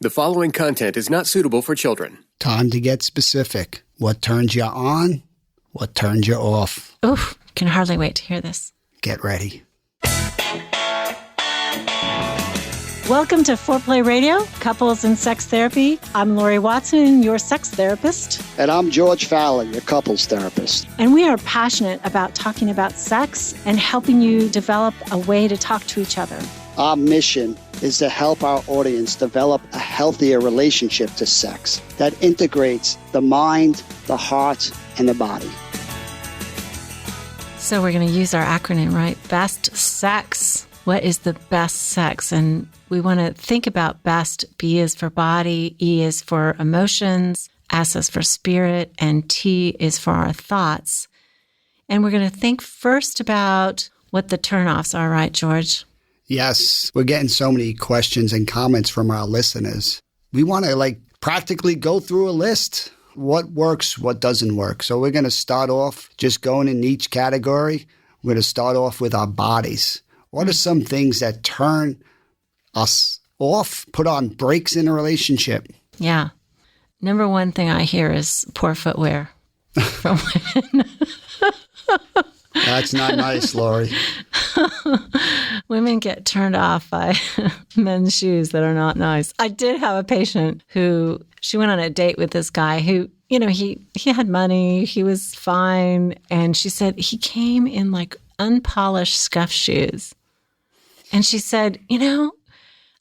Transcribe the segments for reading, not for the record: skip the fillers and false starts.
The following content is not suitable for children. Time to get specific. What turns you on? What turns you off? Oof, can hardly wait to hear this. Get ready. Welcome to Foreplay Radio, Couples and Sex Therapy. I'm Lori Watson, your sex therapist. And I'm George Fowler, your couples therapist. And we are passionate about talking about sex and helping you develop a way to talk to each other. Our mission is to help our audience develop a healthier relationship to sex that integrates the mind, the heart, and the body. So we're going to use our acronym, right? Best sex. What is the best sex? And we want to think about best. B is for body, E is for emotions, S is for spirit, and T is for our thoughts. And we're going to think first about what the turnoffs are, right, George? Yes, we're getting so many questions and comments from our listeners. We want to practically go through a list. What works, what doesn't work. So we're going to start off just going in each category. We're going to start off with our bodies. What are some things that turn us off, put on brakes in a relationship? Yeah. Number one thing I hear is poor footwear from women. That's not nice, Lori. Women get turned off by men's shoes that are not nice. I did have a patient who, she went on a date with this guy who, he had money, he was fine. And she said he came in unpolished scuff shoes. And she said,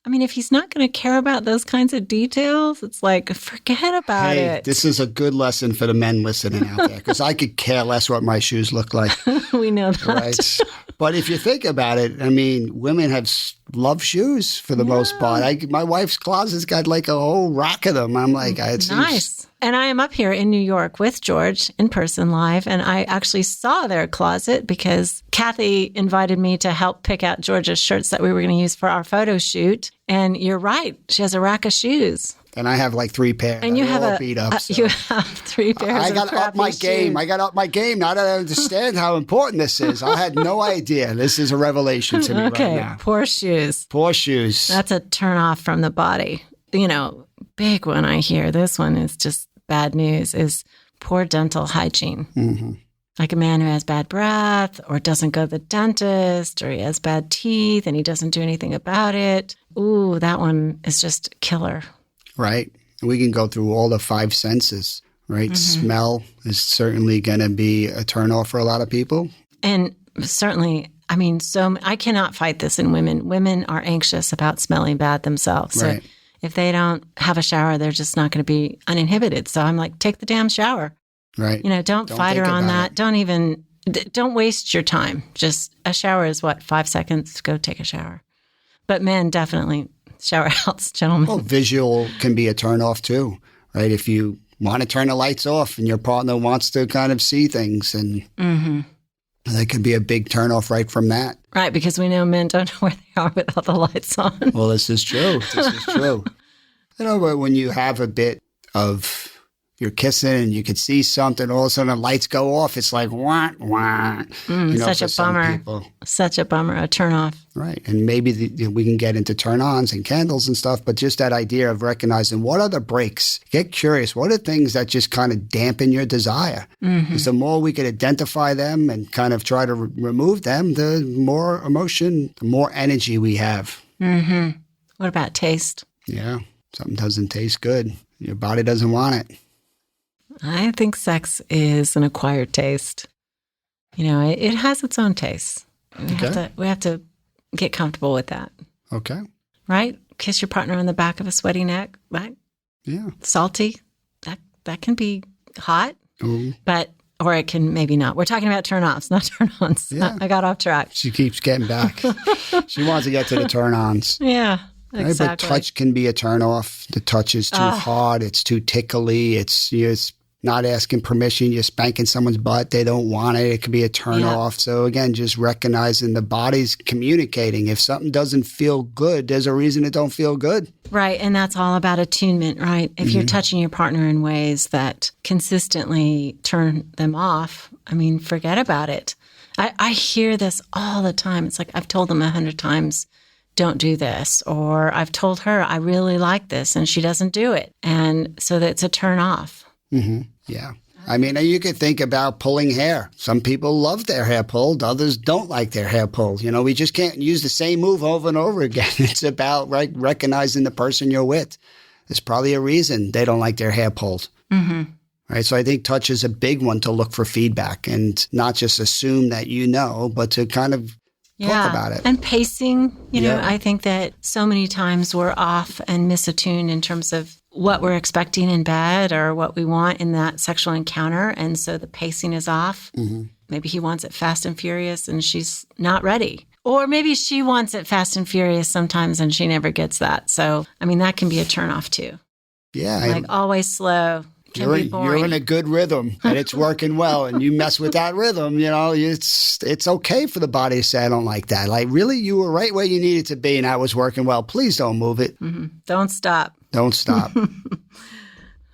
if he's not going to care about those kinds of details, it's forget about it. This is a good lesson for the men listening out there, because I could care less what my shoes look like. We know that. Right? But if you think about it, women love shoes for the most part. My wife's closet's got a whole rack of them. I'm like, it's nice. And I am up here in New York with George in person live, and I actually saw their closet because Kathy invited me to help pick out George's shirts that we were going to use for our photo shoot. And you're right. She has a rack of shoes. And I have 3 pairs. And you have beat up. You have 3 pairs. I got to up my game. Shoes. I got to up my game. Now that I understand how important this is, I had no idea. This is a revelation to me right now. Poor shoes. Poor shoes. That's a turn off from the body. Big one I hear. This one is just bad news. Is poor dental hygiene. Mm-hmm. Like a man who has bad breath or doesn't go to the dentist or he has bad teeth and he doesn't do anything about it. Ooh, that one is just killer. Right. We can go through all the 5 senses, right? Mm-hmm. Smell is certainly going to be a turnoff for a lot of people. And certainly, I cannot fight this in women. Women are anxious about smelling bad themselves. Right. So if they don't have a shower, they're just not going to be uninhibited. So I'm like, take the damn shower. Right. Don't fight her on that. Don't waste your time. Just a shower is 5 seconds? Go take a shower. But men, definitely shower outs, gentlemen. Well, visual can be a turnoff too, right? If you want to turn the lights off and your partner wants to kind of see things, and that could be a big turnoff right from that. Right, because we know men don't know where they are without the lights on. Well, this is true. But when you have a bit of you're kissing and you could see something, all of a sudden the lights go off. It's like, wah, wah. Such a bummer. Such a bummer, a turnoff. Right. And maybe we can get into turn-ons and candles and stuff, but just that idea of recognizing what are the breaks. Get curious. What are things that just kind of dampen your desire? Because the more we could identify them and kind of try to remove them, the more emotion, the more energy we have. Mm-hmm. What about taste? Yeah. Something doesn't taste good. Your body doesn't want it. I think sex is an acquired taste. It has its own taste. We have to get comfortable with that. Okay. Right? Kiss your partner on the back of a sweaty neck. Right? Yeah. Salty. That can be hot. Ooh. Or it can maybe not. We're talking about turn-offs, not turn-ons. Yeah. I got off track. She keeps getting back. She wants to get to the turn-ons. Yeah. Exactly. Right? But touch can be a turn-off. The touch is too hard. It's too tickly. It's not asking permission. You're spanking someone's butt. They don't want it. It could be a turn-off. Yeah. So again, just recognizing the body's communicating. If something doesn't feel good, there's a reason it don't feel good. Right. And that's all about attunement, right? If you're touching your partner in ways that consistently turn them off, forget about it. I hear this all the time. It's like I've told them 100 times, don't do this, or I've told her I really like this and she doesn't do it. And so that's a turn off. Mm-hmm. Yeah. I mean, you could think about pulling hair. Some people love their hair pulled. Others don't like their hair pulled. We just can't use the same move over and over again. It's about recognizing the person you're with. There's probably a reason they don't like their hair pulled. Mm-hmm. Right. So I think touch is a big one to look for feedback and not just assume that but to kind of talk about it. And pacing, I think that so many times we're off and misattuned in terms of what we're expecting in bed or what we want in that sexual encounter. And so the pacing is off. Mm-hmm. Maybe he wants it fast and furious and she's not ready. Or maybe she wants it fast and furious sometimes and she never gets that. So, that can be a turnoff too. Yeah. Always slow. You're in a good rhythm and it's working well and you mess with that rhythm, it's okay for the body to say, I don't like that. Like, really, you were right where you needed to be and that was working well. Please don't move it. Mm-hmm. Don't stop. Don't stop.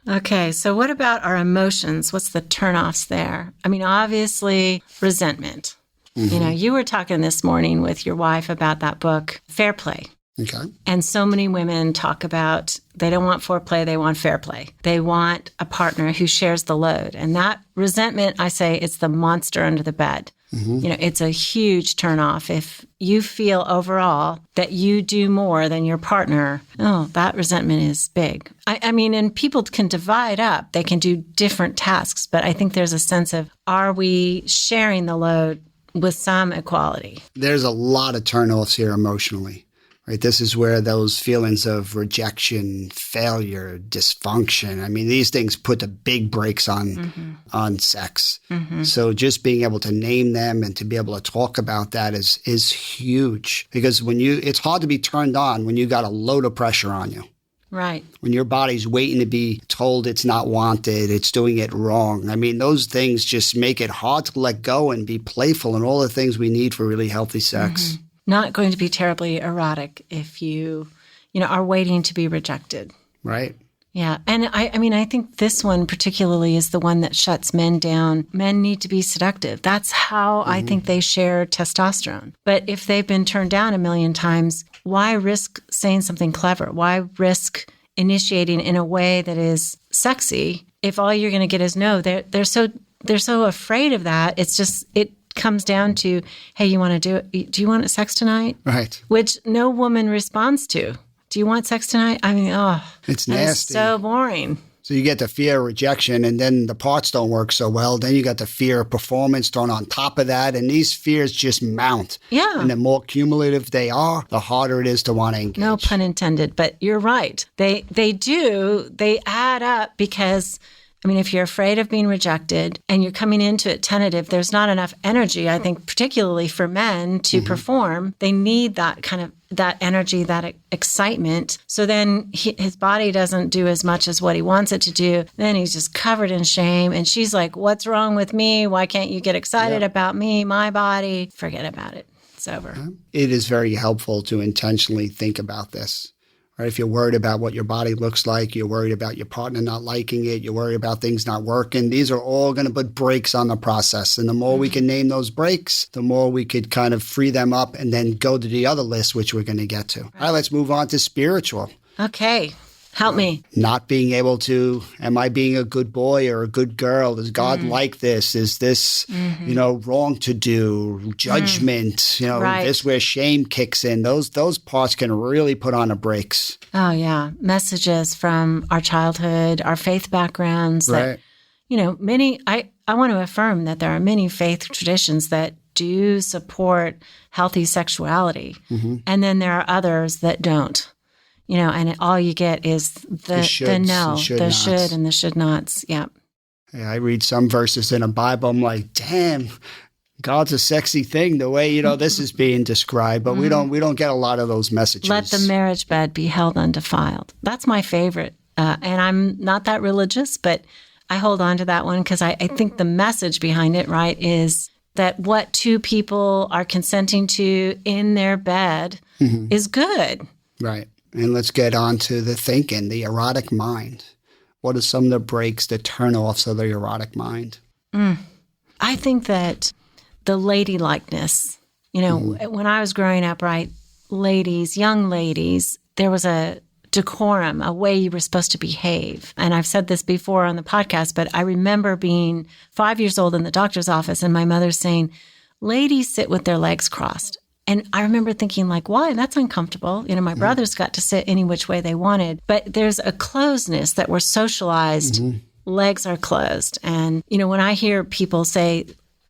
Okay, so what about our emotions? What's the turnoffs there? Obviously, resentment. Mm-hmm. You were talking this morning with your wife about that book, Fair Play. Okay. And so many women talk about they don't want foreplay, they want fair play. They want a partner who shares the load. And that resentment, I say, it's the monster under the bed. Mm-hmm. It's a huge turnoff. If you feel overall that you do more than your partner, that resentment is big. And people can divide up. They can do different tasks. But I think there's a sense of, are we sharing the load with some equality? There's a lot of turnoffs here emotionally. Right, this is where those feelings of rejection, failure, dysfunction, these things put the big brakes on sex. Mm-hmm. So just being able to name them and to be able to talk about that is huge. Because it's hard to be turned on when you got a load of pressure on you. Right. When your body's waiting to be told it's not wanted, it's doing it wrong. Those things just make it hard to let go and be playful and all the things we need for really healthy sex. Mm-hmm. Not going to be terribly erotic if you are waiting to be rejected. Right. Yeah. And I think this one particularly is the one that shuts men down. Men need to be seductive. That's how I think they share testosterone. But if they've been turned down a million times, why risk saying something clever? Why risk initiating in a way that is sexy if all you're going to get is no? They're so afraid of that. It's just, it comes down to, hey, you want to do it? Do you want sex tonight? Right. Which no woman responds to. Do you want sex tonight? It's nasty. So boring. So you get the fear of rejection and then the parts don't work so well. Then you got the fear of performance thrown on top of that. And these fears just mount. Yeah. And the more cumulative they are, the harder it is to want to engage. No pun intended, but you're right. They add up because if you're afraid of being rejected and you're coming into it tentative, there's not enough energy, I think, particularly for men to perform. They need that energy, that excitement. So then his body doesn't do as much as what he wants it to do. Then he's just covered in shame. And she's like, what's wrong with me? Why can't you get excited about me, my body? Forget about it. It's over. It is very helpful to intentionally think about this. Right? If you're worried about what your body looks like, you're worried about your partner not liking it, you're worried about things not working, these are all going to put brakes on the process. And the more we can name those brakes, the more we could kind of free them up and then go to the other list, which we're going to get to. All right, let's move on to spiritual. Okay. Help me. Not being able to, am I being a good boy or a good girl? Does God like this? Is this, wrong to do? Judgment, right. This where shame kicks in. Those parts can really put on the brakes. Oh, yeah. Messages from our childhood, our faith backgrounds. Right. That, I want to affirm that there are many faith traditions that do support healthy sexuality. Mm-hmm. And then there are others that don't. And all you get is the no, the should and the should nots. Yeah. I read some verses in the Bible. I'm like, damn, God's a sexy thing. The way this is being described, but we don't get a lot of those messages. Let the marriage bed be held undefiled. That's my favorite, and I'm not that religious, but I hold on to that one because I think the message behind it, right, is that what two people are consenting to in their bed is good. Right. And let's get on to the thinking, the erotic mind. What are some of the breaks, the turnoffs of the erotic mind? I think that the ladylikeness, when I was growing up, right, ladies, young ladies, there was a decorum, a way you were supposed to behave. And I've said this before on the podcast, but I remember being 5 years old in the doctor's office and my mother saying, ladies sit with their legs crossed. And I remember thinking like, why? That's uncomfortable. You know, my brothers got to sit any which way they wanted. But there's a closeness that we're socialized. Legs are closed. And, you know, when I hear people say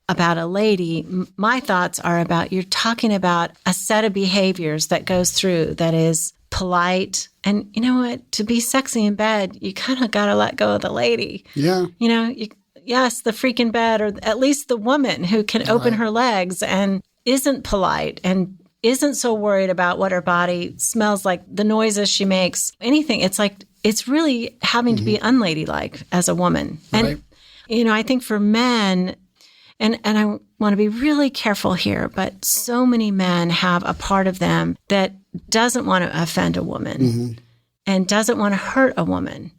about a lady, my thoughts are about, you're talking about a set of behaviors that goes through that is polite. And you know what? To be sexy in bed, you kind of got to let go of the lady. Yeah. You know, yes, the freak in bed, or at least the woman who can open her legs and isn't polite and isn't so worried about what her body smells like, the noises she makes, anything. It's like, it's really having to be unladylike as a woman. And, you know, I think for men, and I want to be really careful here, but so many men have a part of them that doesn't want to offend a woman and doesn't want to hurt a woman.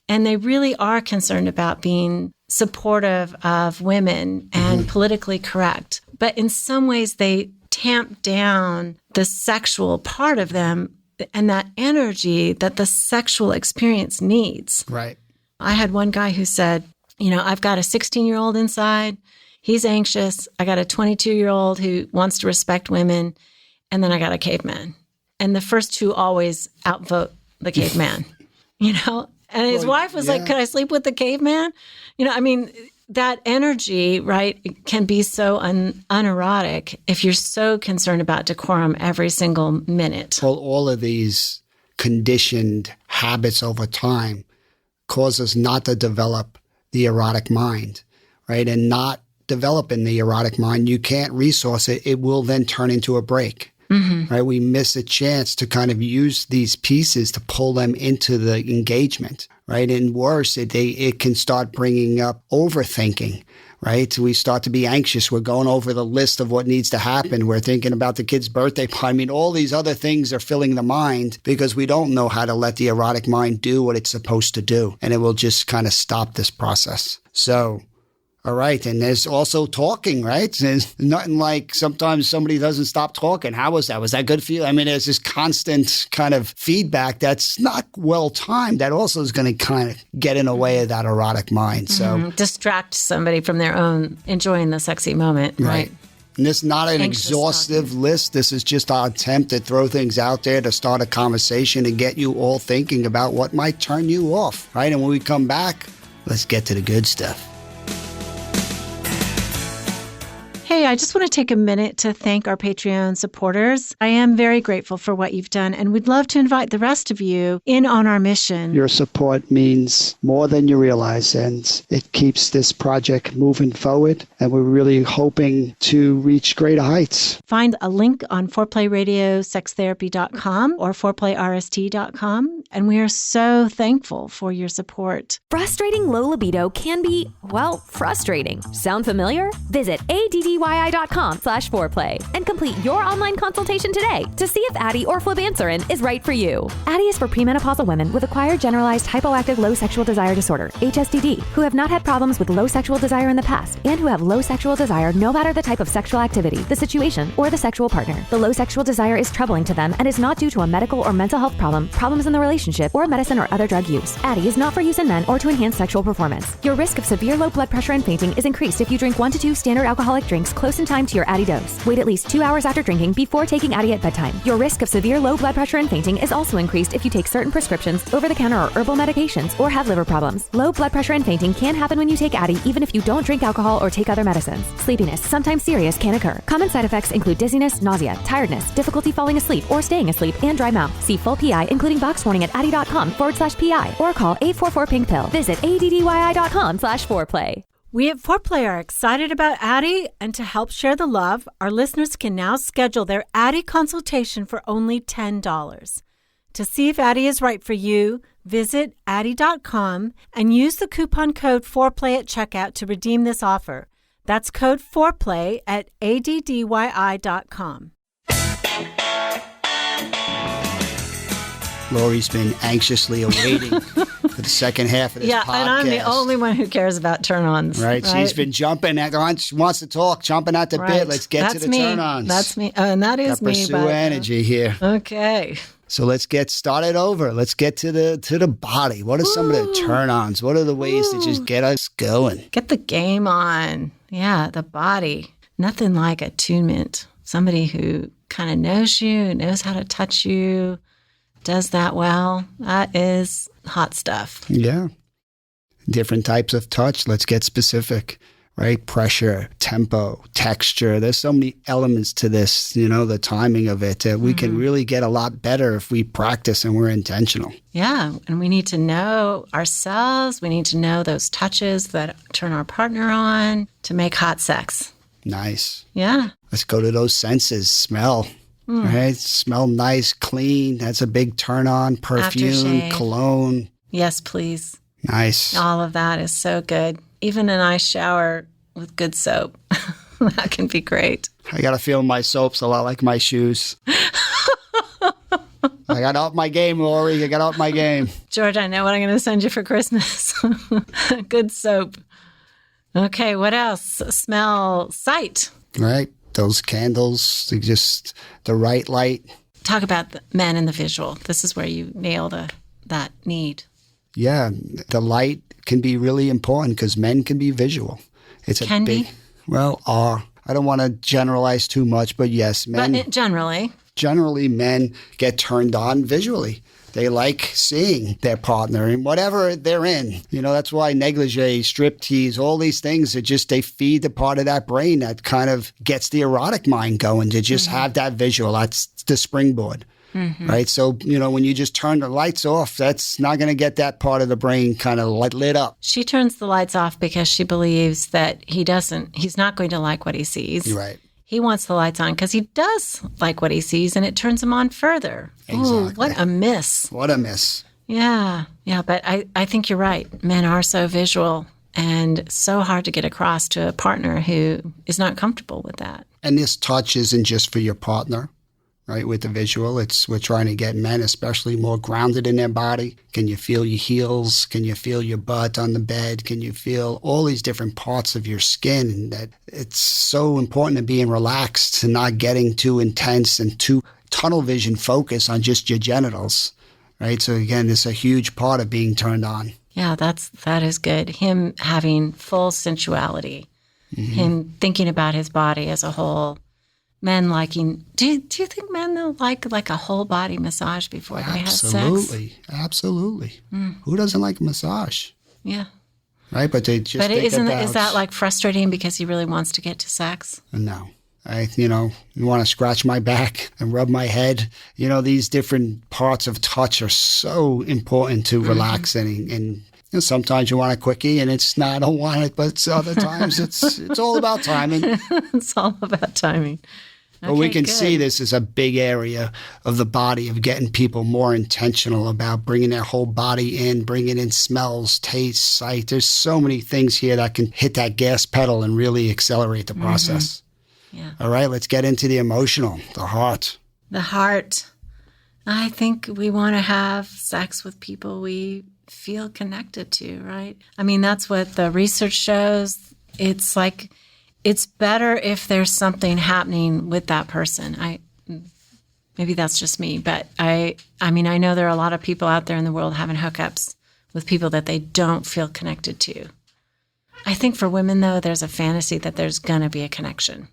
And they really are concerned about being supportive of women and politically correct. But in some ways, they tamp down the sexual part of them and that energy that the sexual experience needs. Right. I had one guy who said, you know, I've got a 16-year-old inside. He's anxious. I got a 22-year-old who wants to respect women. And then I got a caveman. And the first two always outvote the caveman, you know? And his wife was like, could I sleep with the caveman? You know, I mean, that energy, right, can be so unerotic if you're so concerned about decorum every single minute. Well, all of these conditioned habits over time cause us not to develop the erotic mind, right? And not developing the erotic mind, you can't resource it. It will then turn into a break. Right? We miss a chance to kind of use these pieces to pull them into the engagement, right? And worse, it can start bringing up overthinking, right? We start to be anxious. We're going over the list of what needs to happen. We're thinking about the kid's birthday party. I mean, all these other things are filling the mind because we don't know how to let the erotic mind do what it's supposed to do. And it will just kind of stop this process. So, all right. And there's also talking, right? There's nothing like sometimes somebody doesn't stop talking. How was that? Was that good for you? I mean, there's this constant kind of feedback that's not well timed. That also is going to kind of get in the way of that erotic mind. So distract somebody from their own enjoying the sexy moment. Right. And this is not an exhaustive list. This is just our attempt to throw things out there to start a conversation and get you all thinking about what might turn you off, right? And when we come back, let's get to the good stuff. Hey, I just want to take a minute to thank our Patreon supporters. I am very grateful for what you've done, and we'd love to invite the rest of you in on our mission. Your support means more than you realize, and it keeps this project moving forward, and we're really hoping to reach greater heights. Find a link on foreplayradiosextherapy.com or foreplayrst.com, and we are so thankful for your support. Frustrating low libido can be, well, frustrating. Sound familiar? Visit addyi.com/foreplay and complete your online consultation today to see if Addie or flibanserin is right for you. Addie is for premenopausal women with acquired generalized hypoactive low sexual desire disorder, HSDD, who have not had problems with low sexual desire in the past and who have low sexual desire no matter the type of sexual activity, the situation, or the sexual partner. The low sexual desire is troubling to them and is not due to a medical or mental health problem, problems in the relationship, or medicine or other drug use. Addie is not for use in men or to enhance sexual performance. Your risk of severe low blood pressure and fainting is increased if you drink 1 to 2 standard alcoholic drinks close in time to your Addie dose. Wait at least 2 hours after drinking before taking Addie at bedtime. Your risk of severe low blood pressure and fainting is also increased if you take certain prescriptions, over-the-counter or herbal medications, or have liver problems. Low blood pressure and fainting can happen when you take Addie even if you don't drink alcohol or take other medicines. Sleepiness, sometimes serious, can occur. Common side effects include dizziness, nausea, tiredness, difficulty falling asleep or staying asleep, and dry mouth. See full PI, including box warning at addie.com/PI or call 844-PINK-PILL. Visit addyi.com/foreplay. We at Foreplay are excited about Addie, and to help share the love, our listeners can now schedule their Addie consultation for only $10. To see if Addie is right for you, visit addie.com and use the coupon code FOREPLAY at checkout to redeem this offer. That's code FOREPLAY at addyi.com. Lori's been anxiously awaiting for the second half of this podcast. And I'm the only one who cares about turn-ons. Right. She's been jumping at, she wants to talk, jumping at the bit. Let's get to the turn-ons. That's me. And that is me. Pursue energy here. Okay. So let's get started over. Let's get to the body. What are some of the turn-ons? What are the ways to just get us going? Get the game on. Yeah, the body. Nothing like attunement. Somebody who kind of knows you, knows how to touch you, does that well. That is hot stuff. Yeah. Different types of touch. Let's get specific, right? Pressure, tempo, texture. There's so many elements to this, the timing of it. We can really get a lot better if we practice and we're intentional. Yeah. And we need to know ourselves. We need to know those touches that turn our partner on to make hot sex. Nice. Yeah. Let's go to those senses. Smell. Right? Smell nice, clean. That's a big turn on. Perfume, aftershave. Cologne. Yes, please. Nice. All of that is so good. Even a nice shower with good soap. That can be great. I got to feel my soaps a lot like my shoes. I got to up my game, Lori. I got to up my game. George, I know what I'm going to send you for Christmas. Good soap. Okay, what else? Smell, sight. Right. Those candles, just the right light. Talk about the men and the visual. This is where you nail that need. Yeah, the light can be really important because men can be visual. It's a can big, be? Well, I don't want to generalize too much, but yes, men. But generally, men get turned on visually. They like seeing their partner in whatever they're in. That's why negligee, striptease, all these things they feed the part of that brain that kind of gets the erotic mind going to just have that visual. That's the springboard, right? So, when you just turn the lights off, that's not going to get that part of the brain kind of lit up. She turns the lights off because she believes that he's not going to like what he sees. Right. He wants the lights on because he does like what he sees, and it turns him on further. Exactly. Ooh, what a miss. What a miss. Yeah, but I think you're right. Men are so visual and so hard to get across to a partner who is not comfortable with that. And this touch isn't just for your partner, right? With the visual, we're trying to get men especially more grounded in their body. Can you feel your heels? Can you feel your butt on the bed? Can you feel all these different parts of your skin? And that it's so important to being relaxed, to not getting too intense and too tunnel vision focus on just your genitals, right? So again, it's a huge part of being turned on. Yeah, that is good. Him having full sensuality, him thinking about his body as a whole. Men liking. Do you think men though like a whole body massage before they have sex? Absolutely. Who doesn't like a massage? Yeah. Right, but they just. But is that like frustrating because he really wants to get to sex? No. You want to scratch my back and rub my head. These different parts of touch are so important to relaxing. And sometimes you want a quickie and I don't want it, but other times it's all about timing. It's all about timing. But we can see this as a big area of the body of getting people more intentional about bringing their whole body in, bringing in smells, taste, sight. There's so many things here that can hit that gas pedal and really accelerate the process. Yeah. All right, let's get into the emotional, the heart. The heart. I think we want to have sex with people we feel connected to, right? I mean, that's what the research shows. It's like, it's better if there's something happening with that person. Maybe that's just me, but I mean, I know there are a lot of people out there in the world having hookups with people that they don't feel connected to. I think for women, though, there's a fantasy that there's going to be a connection.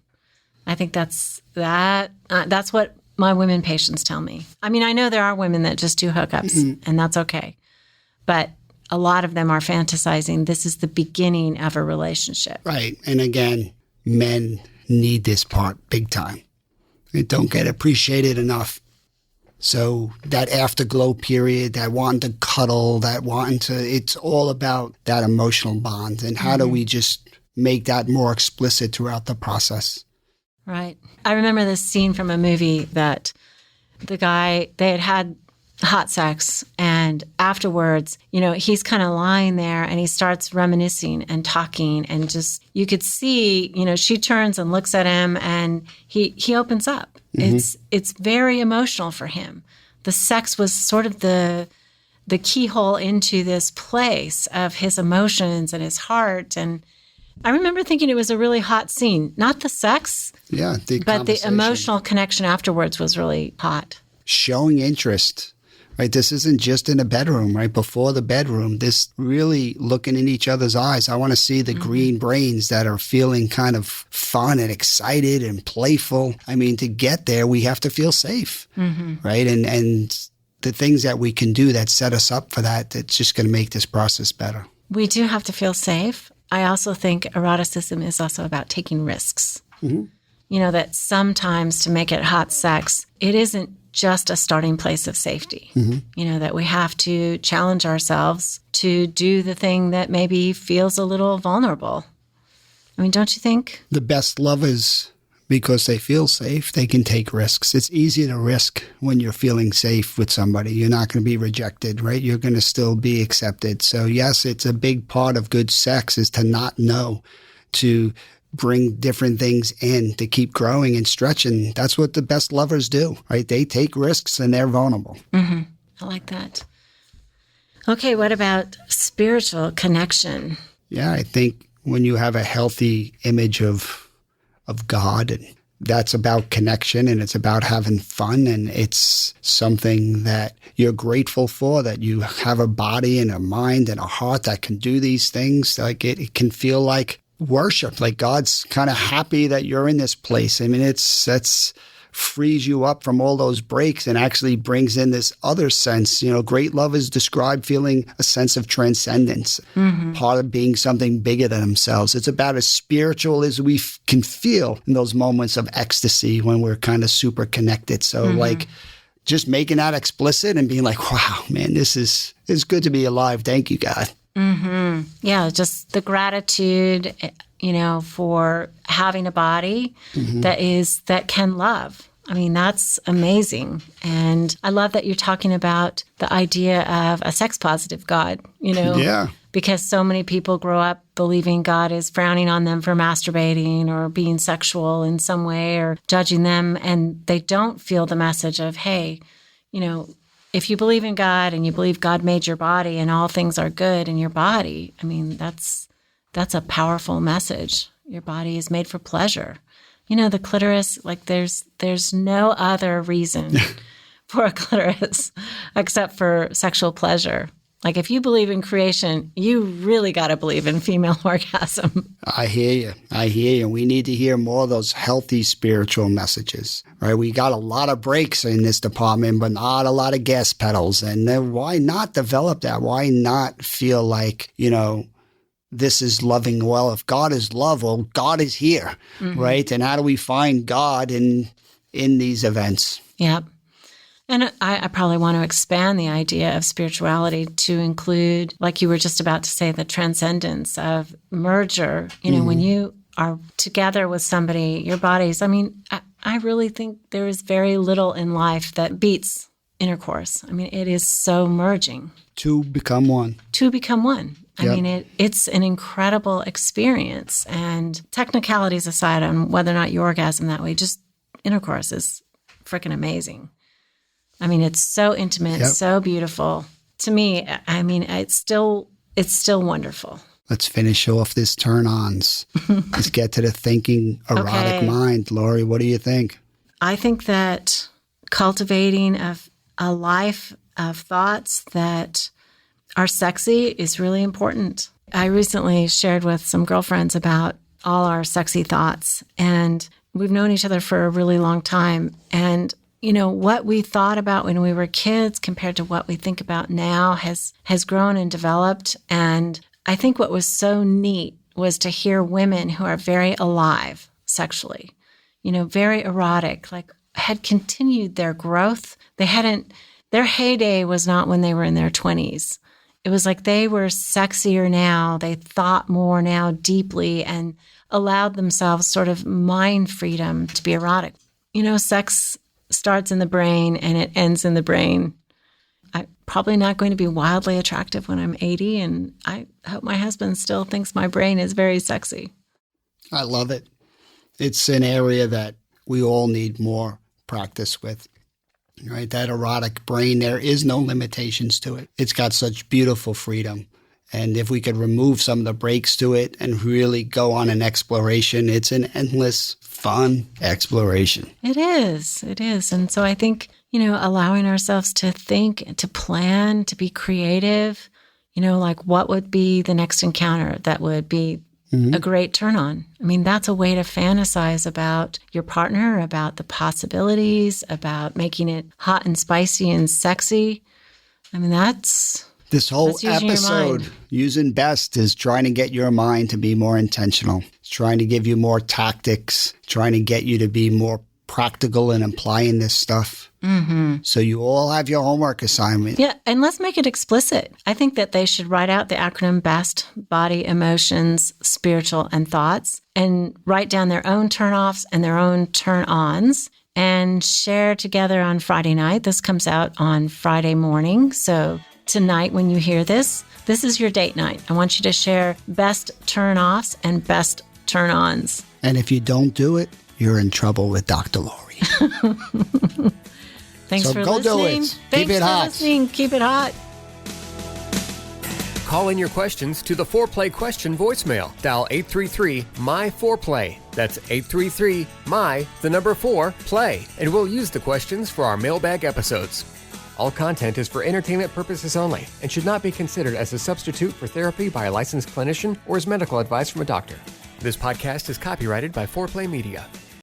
I think that's what my women patients tell me. I mean, I know there are women that just do hookups, and that's okay. But a lot of them are fantasizing this is the beginning of a relationship. Right. And again, men need this part big time. It don't get appreciated enough. So that afterglow period, that wanting to cuddle, it's all about that emotional bond. And how do we just make that more explicit throughout the process? Right. I remember this scene from a movie that the guy, they had hot sex, and afterwards, he's kind of lying there and he starts reminiscing and talking, and just, you could see, she turns and looks at him and he opens up. It's very emotional for him. The sex was sort of the the keyhole into this place of his emotions and his heart. And I remember thinking it was a really hot scene. Not the sex, Yeah, but the emotional connection afterwards was really hot. Showing interest, right? This isn't just in a bedroom, right? Before the bedroom, this really looking in each other's eyes. I want to see the green brains that are feeling kind of fun and excited and playful. I mean, to get there, we have to feel safe, right? And the things that we can do that set us up for that, that's just going to make this process better. We do have to feel safe. I also think eroticism is also about taking risks. You know, that sometimes to make it hot sex, it isn't just a starting place of safety. You know, that we have to challenge ourselves to do the thing that maybe feels a little vulnerable. I mean, don't you think? The best lovers, because they feel safe, they can take risks. It's easy to risk when you're feeling safe with somebody. You're not going to be rejected, right? You're going to still be accepted. So yes, it's a big part of good sex is to not know, to bring different things in, to keep growing and stretching. That's what the best lovers do, right? They take risks and they're vulnerable. I like that. Okay, what about spiritual connection? Yeah, I think when you have a healthy image of God, and that's about connection and it's about having fun, and it's something that you're grateful for, that you have a body and a mind and a heart that can do these things. Like it can feel like worship, like God's kind of happy that you're in this place. I mean, that's frees you up from all those breaks and actually brings in this other sense. You know, great love is described feeling a sense of transcendence, part of being something bigger than themselves. It's about as spiritual as we can feel in those moments of ecstasy when we're kind of super connected. So like just making that explicit and being like, wow, man, it's good to be alive. Thank you, God. Yeah, just the gratitude, you know, for having a body that can love. I mean, that's amazing. And I love that you're talking about the idea of a sex positive God, you know, because so many people grow up believing God is frowning on them for masturbating or being sexual in some way or judging them. And they don't feel the message of, hey, you know, if you believe in God and you believe God made your body and all things are good in your body, I mean, that's a powerful message. Your body is made for pleasure. You know, the clitoris, like there's no other reason for a clitoris except for sexual pleasure. Like if you believe in creation, you really got to believe in female orgasm. I hear you. We need to hear more of those healthy spiritual messages, right? We got a lot of brakes in this department, but not a lot of gas pedals. And then why not develop that? Why not feel like, you know, this is loving well? If God is love, well, God is here, right? And how do we find God in these events? Yep. And I probably want to expand the idea of spirituality to include, like you were just about to say, the transcendence of merger. You know, when you are together with somebody, your bodies, I mean, I really think there is very little in life that beats intercourse. I mean, it is so merging. To become one. To become one. I Yep. mean, it's an incredible experience. And technicalities aside on whether or not you orgasm that way, just intercourse is freaking amazing. I mean, it's so intimate, so beautiful. To me, I mean, it's still wonderful. Let's finish off this turn-ons. Let's get to the thinking erotic mind. Lori, what do you think? I think that cultivating a life of thoughts that are sexy is really important. I recently shared with some girlfriends about all our sexy thoughts, and we've known each other for a really long time. And you know, what we thought about when we were kids compared to what we think about now has grown and developed. And I think what was so neat was to hear women who are very alive sexually, you know, very erotic, like had continued their growth. Their heyday was not when they were in their 20s. It was like they were sexier now. They thought more now deeply and allowed themselves sort of mind freedom to be erotic. You know, sex starts in the brain and it ends in the brain. I'm probably not going to be wildly attractive when I'm 80, and I hope my husband still thinks my brain is very sexy. I love it. It's an area that we all need more practice with. right? That erotic brain, there is no limitations to it. It's got such beautiful freedom. And if we could remove some of the brakes to it and really go on an exploration, it's an endless, fun exploration. It is. It is. And so I think, allowing ourselves to think, to plan, to be creative, like what would be the next encounter that would be a great turn on. I mean, that's a way to fantasize about your partner, about the possibilities, about making it hot and spicy and sexy. I mean, this whole using episode, using B.E.S.T, is trying to get your mind to be more intentional. It's trying to give you more tactics, trying to get you to be more practical in applying this stuff. So you all have your homework assignment. Yeah, and let's make it explicit. I think that they should write out the acronym B.E.S.T, body, emotions, spiritual, and thoughts, and write down their own turn-offs and their own turn-ons and share together on Friday night. This comes out on Friday morning. So tonight when you hear this is your date night. I want you to share best turn-offs and best turn-ons. And if you don't do it, you're in trouble with Dr. Lori. Thanks for go listening. do it. Thanks Keep it for hot. listening. Keep it hot. Call in your questions to the 4Play question voicemail. Dial 833-MY-4Play. That's 833-MY-4-PLAY. And we'll use the questions for our mailbag episodes. All content is for entertainment purposes only and should not be considered as a substitute for therapy by a licensed clinician or as medical advice from a doctor. This podcast is copyrighted by 4Play Media.